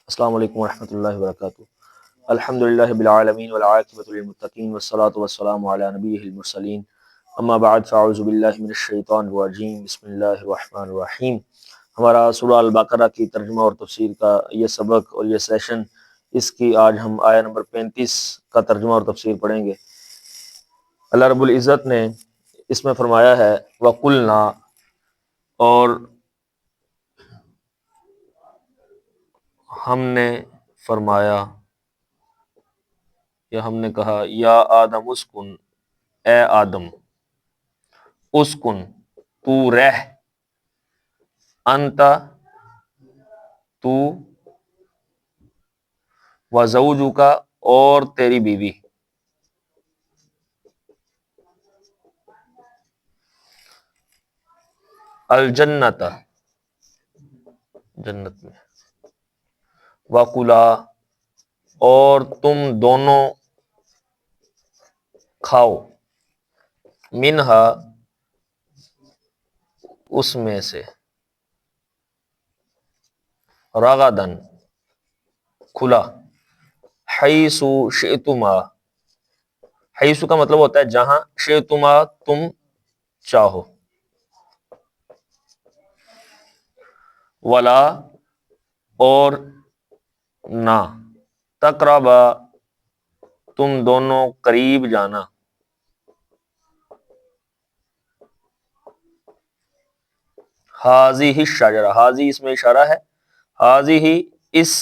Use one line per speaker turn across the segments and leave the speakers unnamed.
السلام علیکم ورحمۃ اللہ وبرکاتہ۔ الحمد للہ رب العالمین والعاقبۃ للمتقین والصلاۃ والسلام علی نبیہ المرسلین، اما بعد فاعوذ باللہ من الشیطان الرجیم، بسم اللہ الرحمن الرحیم۔ ہمارا سورہ البقرہ کی ترجمہ اور تفسیر کا یہ سبق اور یہ سیشن، اس کی آج ہم آیہ نمبر 35 کا ترجمہ اور تفسیر پڑھیں گے۔ اللہ رب العزت نے اس میں فرمایا ہے وَقُلْنَا، اور ہم نے فرمایا یا ہم نے کہا، یا آدم اسکن، اے آدم، اسکن، تو رہ، انت، تو، وزوجک، اور تیری بیوی، الجنت، جنت میں، وکلا، اور تم دونوں کھاؤ، منہا، اس میں سے، رغدن، کھلا، حیث شئتما، حیث کا مطلب ہوتا ہے جہاں، شئتما تم چاہو، ولا، اور نہ، تقربا، تم دونوں قریب جانا، ہذہ الشجرہ، ہذہ اس میں اشارہ ہے، ہذہ اس،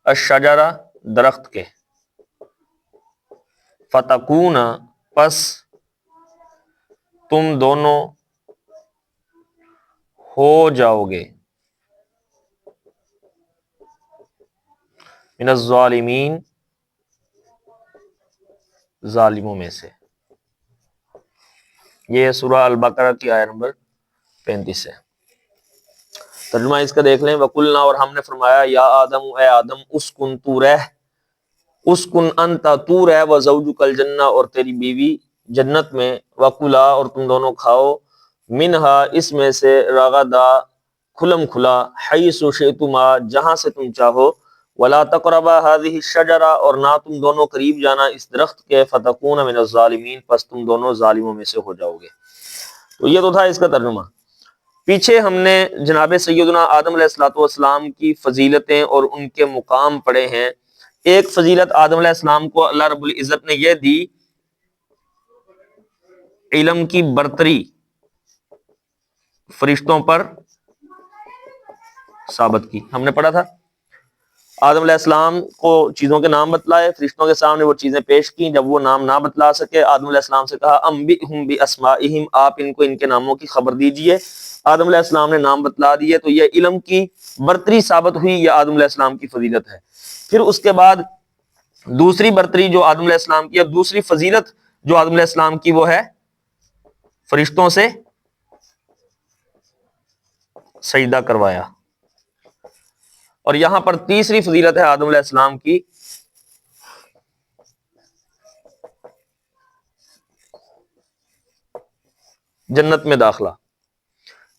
الشجرہ درخت کے، فتکون پس تم دونوں ہو جاؤ گے، من الظالمین، ظالموں میں سے۔ یہ سورہ البقرہ کی آیت نمبر 35 ہے۔ ترجمہ اس کا دیکھ لیں، وَقُلْنَا، اور ہم نے فرمایا، یا آدم، اے آدم، اسکن، تو رہ، اسکن انت، تو رہ، وزوجک الجنہ، اور تیری بیوی جنت میں، وکلا، اور تم دونوں کھاؤ، منہا، اس میں سے، رغدا، کھلم کھلا، حیث شئتما، جہاں سے تم چاہو، ولا تقربا هذه الشجرہ، اور نہ تم دونوں قریب جانا اس درخت کے، فتکون من الظالمین، پس تم دونوں ظالموں میں سے ہو جاؤ گے۔ تو یہ تو تھا اس کا ترجمہ۔ پیچھے ہم نے جناب سیدنا آدم علیہ الصلوۃ والسلام کی فضیلتیں اور ان کے مقام پڑھے ہیں۔ ایک فضیلت آدم علیہ السلام کو اللہ رب العزت نے یہ دی، علم کی برتری فرشتوں پر ثابت کی۔ ہم نے پڑھا تھا آدم علیہ السلام کو چیزوں کے نام بتلائے، فرشتوں کے سامنے وہ چیزیں پیش کی، جب وہ نام نہ بتلا سکے، آدم علیہ السلام سے کہا انبئہم باسمائہم، آپ ان کو ان کے ناموں کی خبر دیجئے۔ آدم علیہ السلام نے نام بتلا دیے، تو یہ علم کی برتری ثابت ہوئی، یہ آدم علیہ السلام کی فضیلت ہے۔ پھر اس کے بعد دوسری برتری جو آدم علیہ السلام کی، اب دوسری فضیلت جو آدم علیہ السلام کی، وہ ہے فرشتوں سے سجدہ کروایا۔ اور یہاں پر تیسری فضیلت ہے آدم علیہ السلام کی، جنت میں داخلہ۔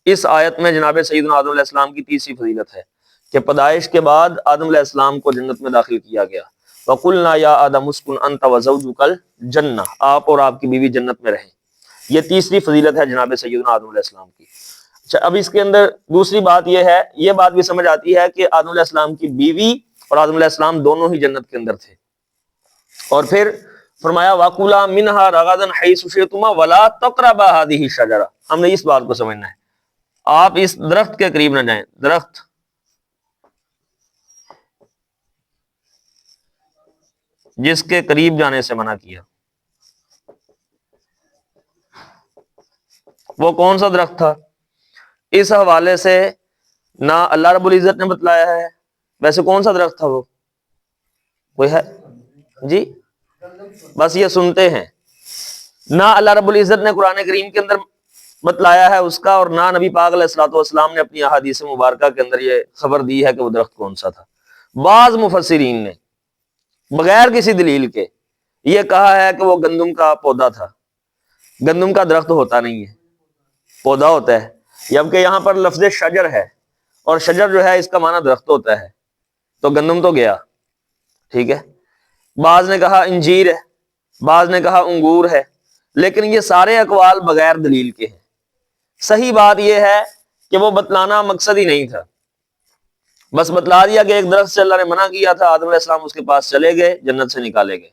اس آیت میں جناب سیدنا آدم علیہ السلام کی تیسری فضیلت ہے کہ پیدائش کے بعد آدم علیہ السلام کو جنت میں داخل کیا گیا۔ وَقُلْنَا يَا آدَمُ اسْكُنْ أَنْتَ وَزَوْجُكَ الْجَنَّةَ، آپ اور آپ کی بیوی جنت میں رہیں۔ یہ تیسری فضیلت ہے جناب سیدنا آدم علیہ السلام کی۔ اچھا، اب اس کے اندر دوسری بات یہ ہے، یہ بات بھی سمجھ آتی ہے کہ آدم علیہ السلام کی بیوی اور آدم علیہ السلام دونوں ہی جنت کے اندر تھے۔ اور پھر فرمایا وَكُلَا مِنْهَا رَغَدًا حَيْثُ شِئْتُمَا وَلَا تَقْرَبَا هَذِهِ الشَّجَرَةَ، ہم نے اس بات کو سمجھنا ہے، آپ اس درخت کے قریب نہ جائیں، درخت جس کے قریب جانے سے منع کیا، وہ کون سا درخت تھا؟ اس حوالے سے نہ اللہ رب العزت نے بتلایا ہے، ویسے کون سا درخت تھا وہ؟ کوئی ہے جی؟ بس یہ سنتے ہیں، نہ اللہ رب العزت نے قرآن کریم کے اندر بتلایا ہے اس کا، اور نہ نبی پاک علیہ الصلوۃ والسلام نے اپنی احادیث مبارکہ کے اندر یہ خبر دی ہے کہ وہ درخت کون سا تھا۔ بعض مفسرین نے بغیر کسی دلیل کے یہ کہا ہے کہ وہ گندم کا پودا تھا۔ گندم کا درخت ہوتا نہیں ہے، پودا ہوتا ہے، جبکہ یہاں پر لفظ شجر ہے، اور شجر جو ہے اس کا معنی درخت ہوتا ہے۔ تو گندم تو گیا، ٹھیک ہے، بعض نے کہا انجیر ہے، بعض نے کہا انگور ہے، لیکن یہ سارے اقوال بغیر دلیل کے ہیں۔ صحیح بات یہ ہے کہ وہ بتلانا مقصد ہی نہیں تھا، بس بتلا دیا کہ ایک درخت سے اللہ نے منع کیا تھا، آدم علیہ السلام اس کے پاس چلے گئے، جنت سے نکالے گئے،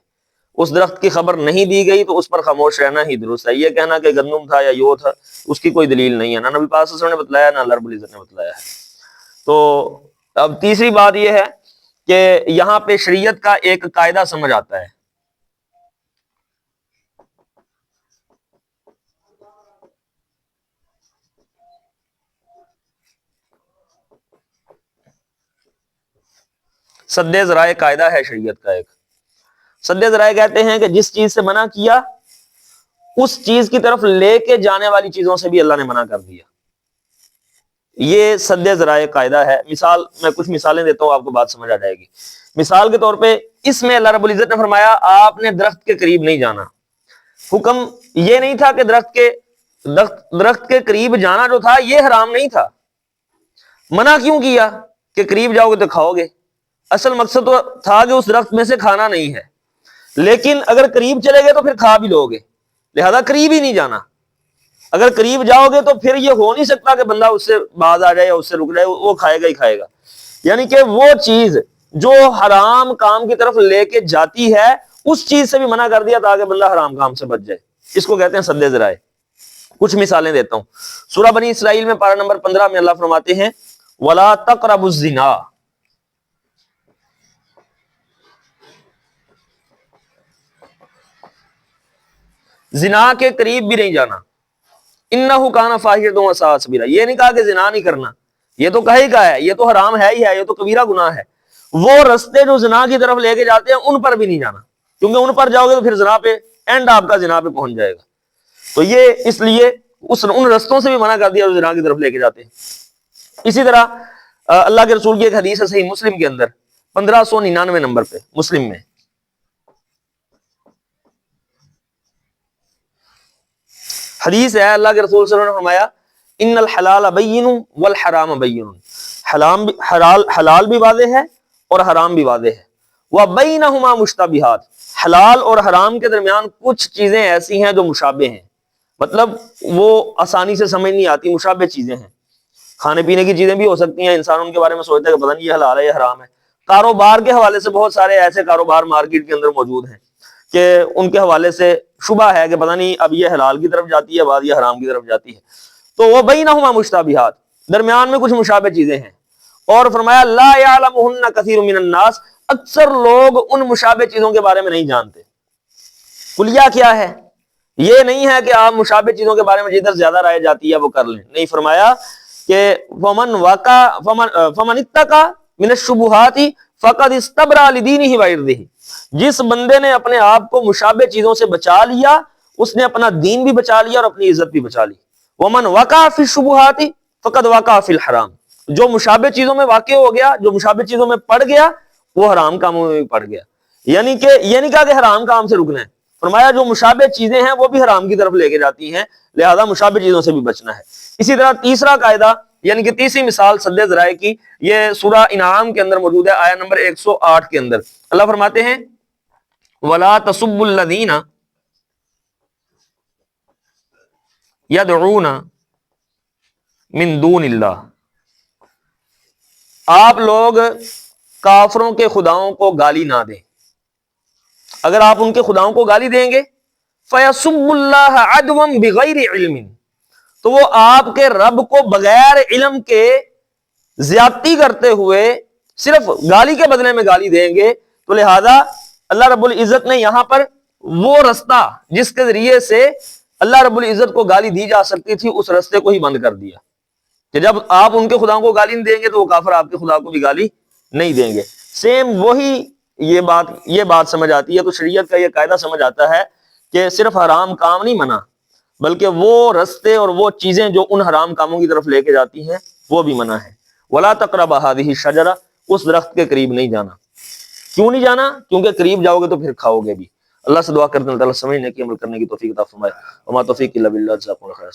اس درخت کی خبر نہیں دی گئی تو اس پر خاموش رہنا ہی درست ہے۔ یہ کہنا کہ گندم تھا یا یو تھا، اس کی کوئی دلیل نہیں ہے، نہ نبی پاک صلی اللہ علیہ وسلم نے بتلایا، نہ اللہ رب العزت نے بتلایا ہے۔ تو اب تیسری بات یہ ہے کہ یہاں پہ شریعت کا ایک قاعدہ سمجھ آتا ہے۔ سد ذرائع قاعدہ ہے شریعت کا ایک۔ سد ذرائع کہتے ہیں کہ جس چیز سے منع کیا اس چیز کی طرف لے کے جانے والی چیزوں سے بھی اللہ نے منع کر دیا، یہ سد ذرائع قاعدہ ہے۔ مثال میں کچھ مثالیں دیتا ہوں، آپ کو بات سمجھ آ جائے گی۔ مثال کے طور پہ اس میں اللہ رب العزت نے فرمایا آپ نے درخت کے قریب نہیں جانا۔ حکم یہ نہیں تھا کہ درخت کے قریب جانا جو تھا یہ حرام نہیں تھا، منع کیوں کیا کہ قریب جاؤ گے تو کھاؤ گے؟ اصل مقصد تو تھا کہ اس درخت میں سے کھانا نہیں ہے، لیکن اگر قریب چلے گئے تو پھر کھا بھی لو گے، لہذا قریب ہی نہیں جانا۔ اگر قریب جاؤ گے تو پھر یہ ہو نہیں سکتا کہ بندہ اس سے باز آ جائے یا اس سے رک جائے، وہ کھائے گا ہی کھائے گا۔ یعنی کہ وہ چیز جو حرام کام کی طرف لے کے جاتی ہے اس چیز سے بھی منع کر دیا تاکہ بندہ حرام کام سے بچ جائے، اس کو کہتے ہیں سد ذرائع۔ کچھ مثالیں دیتا ہوں۔ سورہ بنی اسرائیل میں پارہ نمبر 15 میں اللہ فرماتے ہیں وَلَا تَقْرَبُوا الزِّنَا، زنا کے قریب بھی نہیں جانا، انہو کان فاحشۃ وساء سبیلا، یہ نہیں کہا کہ زنا نہیں کرنا، یہ تو کہے کا ہے، یہ تو حرام ہے ہی ہے، یہ تو کبیرہ گناہ ہے۔ وہ رستے جو زنا کی طرف لے کے جاتے ہیں ان پر بھی نہیں جانا، کیونکہ ان پر جاؤ گے تو پھر زنا پہ اینڈ آپ کا زنا پہ پہنچ جائے گا۔ تو یہ اس لیے ان رستوں سے بھی منع کر دیا جو زنا کی طرف لے کے جاتے ہیں۔ اسی طرح اللہ کے رسول کی ایک حدیث ہے صحیح مسلم کے اندر 1599 نمبر پہ مسلم میں، حدیث ہے اللہ کے رسول صلی اللہ علیہ وسلم نے فرمایا ان الحلال بین والحرام بین، حلال بھی واضح ہے اور حرام بھی واضح ہے، وبینہما مشتبہات، حلال اور حرام کے درمیان کچھ چیزیں ایسی ہیں جو مشابہ ہیں، مطلب وہ آسانی سے سمجھ نہیں آتی، مشابہ چیزیں ہیں۔ کھانے پینے کی چیزیں بھی ہو سکتی ہیں، انسان ان کے بارے میں سوچتا ہے کہ پتہ نہیں یہ حلال ہے یا حرام ہے۔ کاروبار کے حوالے سے بہت سارے ایسے کاروبار مارکیٹ کے اندر موجود ہیں کہ ان کے حوالے سے شبہ ہے کہ پتہ نہیں اب یہ حلال کی طرف جاتی ہے، بعد یہ حرام کی طرف جاتی ہے۔ تو وہ بینہما مشتبہات، درمیان میں کچھ مشابہ چیزیں ہیں، اور فرمایا لا یعلمہن کثیر من الناس، اکثر لوگ ان مشابہ چیزوں کے بارے میں نہیں جانتے۔ کلیہ کیا ہے؟ یہ نہیں ہے کہ آپ مشابہ چیزوں کے بارے میں جدھر زیادہ رائے جاتی ہے وہ کر لیں، نہیں، فرمایا کہ فمن اتقى من الشبہات فقد استبرأ لدینہ وعرضہ، جس بندے نے اپنے آپ کو مشابہ چیزوں سے بچا لیا اس نے اپنا دین بھی بچا لیا اور اپنی عزت بھی بچا لی۔ ومن وقع فی الشبہات فقد وقع فی الحرام، جو مشابہ چیزوں میں واقع ہو گیا، جو مشابہ چیزوں میں پڑ گیا، وہ حرام کاموں میں بھی پڑ گیا۔ یعنی کہ یہ نہیں کہا کہ حرام کام سے رکنا ہے، فرمایا جو مشابہ چیزیں ہیں وہ بھی حرام کی طرف لے کے جاتی ہیں، لہذا مشابہ چیزوں سے بھی بچنا ہے۔ اسی طرح تیسرا قاعدہ یعنی کہ تیسری مثال سد ذرائع کی، یہ سورہ انعام کے اندر موجود ہے، آیت نمبر 108 کے اندر اللہ فرماتے ہیں وَلَا تَسُبُّوا الَّذِينَ يَدْعُونَ مِن دُونِ اللَّهِ، آپ لوگ کافروں کے خداؤں کو گالی نہ دیں۔ اگر آپ ان کے خداؤں کو گالی دیں گے فَيَسُبُّ اللَّهَ عَدْوًا بِغَيْرِ عِلْمٍ، تو وہ آپ کے رب کو بغیر علم کے زیادتی کرتے ہوئے صرف گالی کے بدلے میں گالی دیں گے۔ تو لہذا اللہ رب العزت نے یہاں پر وہ رستہ جس کے ذریعے سے اللہ رب العزت کو گالی دی جا سکتی تھی اس رستے کو ہی بند کر دیا کہ جب آپ ان کے خداؤں کو گالی نہیں دیں گے تو وہ کافر آپ کے خدا کو بھی گالی نہیں دیں گے۔ سیم وہی یہ بات سمجھ آتی ہے۔ تو شریعت کا یہ قاعدہ سمجھ آتا ہے کہ صرف حرام کام نہیں منع، بلکہ وہ رستے اور وہ چیزیں جو ان حرام کاموں کی طرف لے کے جاتی ہیں وہ بھی منع ہے۔ وَلَا تَقْرَبَا هَٰذِهِ الشَّجَرَةَ، اس درخت کے قریب نہیں جانا۔ کیوں نہیں جانا؟ کیونکہ قریب جاؤ گے تو پھر کھاؤ گے بھی۔ اللہ سے دعا کرتے ہیں اللہ تعالیٰ سمجھنے کی عمل کرنے کی توفیق عطا فرمائے۔ وما توفیق الا باللہ، جزاکم اللہ خیر۔